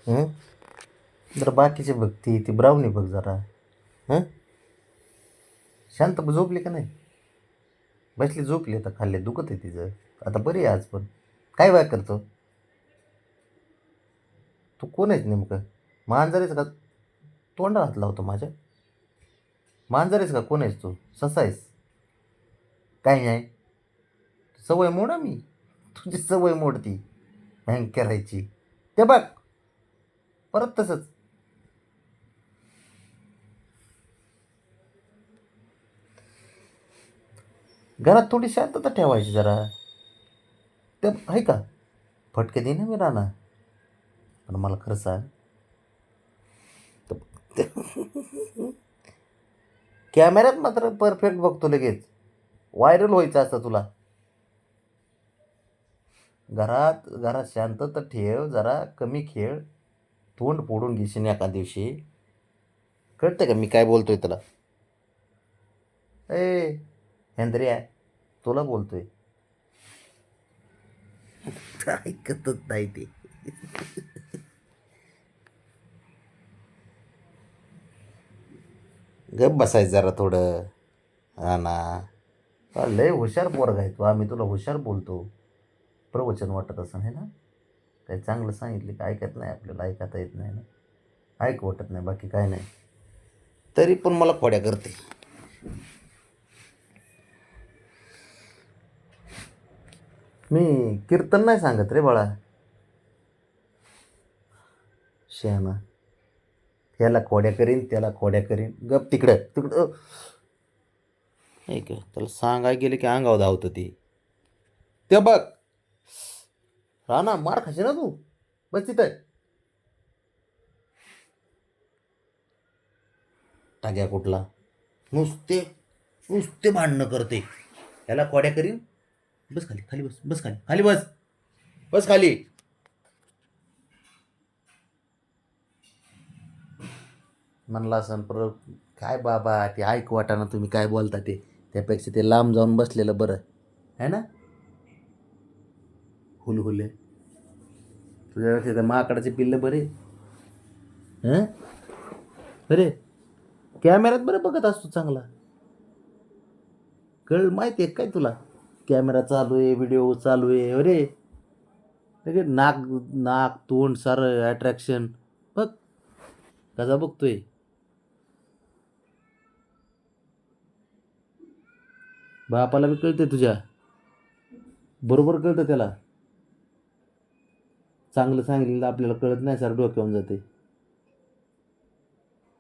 हं? जरा बाकीचे बघ, ती ब्राउनी बघ जरा. हं? शांत झोपली का नाही? बसली झोपली, आता खाल्ले दुखत आहे तिचं. आता बरी आहे आज पण. काय बाय करतो तू? कोण आहेस नेमकं? मांजरेस का? तोंडा हात लावतो माझ्या. मांजरेस का? कोण आहेस तू? ससा आहेस? काय नाही. सवय मोडा मी. तुझी सवय मोडती हँग करायची. ते बघ, परत तसंच. घरात थोडी शांतता ठेवायची जरा. ते आहे का? फटके दे ना मी राहणार. पण मला खरं सांग, कॅमेऱ्यात मात्र परफेक्ट बघतो लगेच. व्हायरल व्हायचं असतं तुला. घरात घरात शांतता ठेव जरा, कमी खेळ. तोंड फोडून घेशील एका दिवशी. कळतं का मी काय बोलतोय तुला? ए हेंद्रिया, तुला बोलतोय. ऐकतच नाही ते. गप बसायचं जरा थोडं. हा ना. लय हुशार पोरगा आहे तू. आम्ही तुला हुशार बोलतो. प्रवचन वाटत असं आहे ना? काही चांगलं सांगितलं की ऐकत नाही, आपल्याला ऐकता येत नाही ना. ऐक वाटत नाही, बाकी काय नाही. तरी पण मला खोड्या करते. मी कीर्तन नाही सांगत रे बाळा. शहाणा. ह्याला खोड्या करीन, त्याला खोड्या करीन. गप तिकडं तिकडं. नाही का, त्याला सांगाय गेले की अंगावर धावतं ती. ते बघ, राणा मार खाशी ना तू. बस तिथं. टाक्या कुठला? नुसते नुसते भांडणं करते. ह्याला खोड्या करीन. बस खाली, खाली बस, बस खाली, खाली बस, बस खाली. म्हणला असं परत काय बाबा, ते ऐक वाटाना तुम्ही काय बोलता ते. त्यापेक्षा ते लांब जाऊन बसलेलं बरं है ना. हुलहुले. तुझ्या तिथं माकडाचे पिल्लं बरे. हं? बरे. कॅमेऱ्यात बरं बघत असतो चांगला. कळ माहिती आहे काय तुला? कॅमेरा चालू आहे, व्हिडिओ चालू आहे. अरे लगे नाक, नाक तोंड सारं अट्रॅक्शन. बघ कसा बघतोय. बापाला बी कळते तुझ्या. बरोबर कळतं त्याला. चांगलं सांगितलेलं आपल्याला कळत नाही, सर डोक्यावून जाते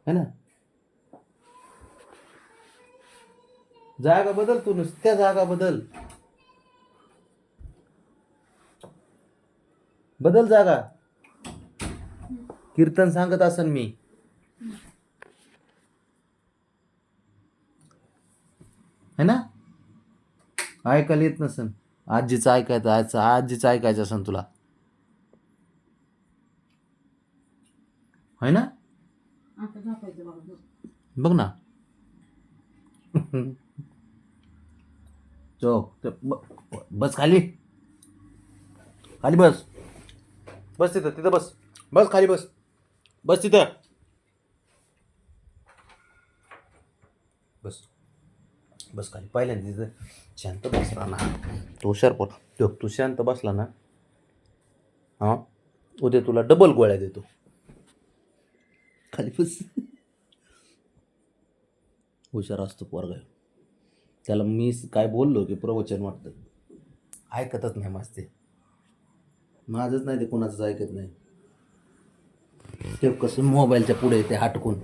है ना. जागा बदल तू, नुसत्या जागा बदल. बदल जागा. कीर्तन सांगत असन मी. है ना. ऐकायला येत नसन. आजीचं ऐकायचं, आजीचं ऐकायचं असन तुला. है ना. बघ ना. बस खाली, खाली बस. बस तिथं, तिथं बस. बस खाली बस. बस तिथं. बस, बस खाली. पहिल्यांदा तिथं शांत बसला ना, तू हुशार पोर. तू शांत बसला ना, हां, उद्या तुला डबल गोळ्या देतो. खाली बस. हुशार असतो पोरगा. त्याला मी काय बोललो की प्रवचन वाटतं, ऐकतच नाही मस्ते. माझंच नाही ते कोणाचंच ऐकत नाही. ते कसं मोबाईलच्या पुढे येते हटकून.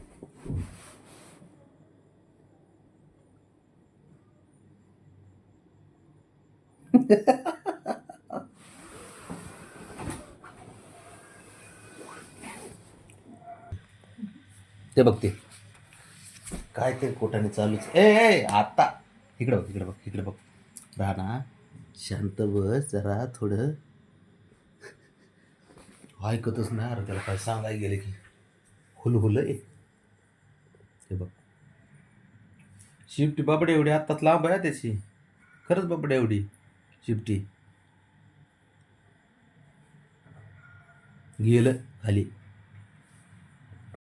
ते बघते काय ते कोटाने चालूच. ए आता इकडे बघ, इकडे बघ, इकडे बघ. राणा शांत बस जरा थोडं. ऐकतच नाही. अरे त्याला काय सांगायला गेले की हुलहुल आहे. ते बघ, शिफ्टी बाबडे एवढी आत्ताच लांब आहे त्याची. खरंच बाबडे एवढी शिफ्टी. गेलं खाली.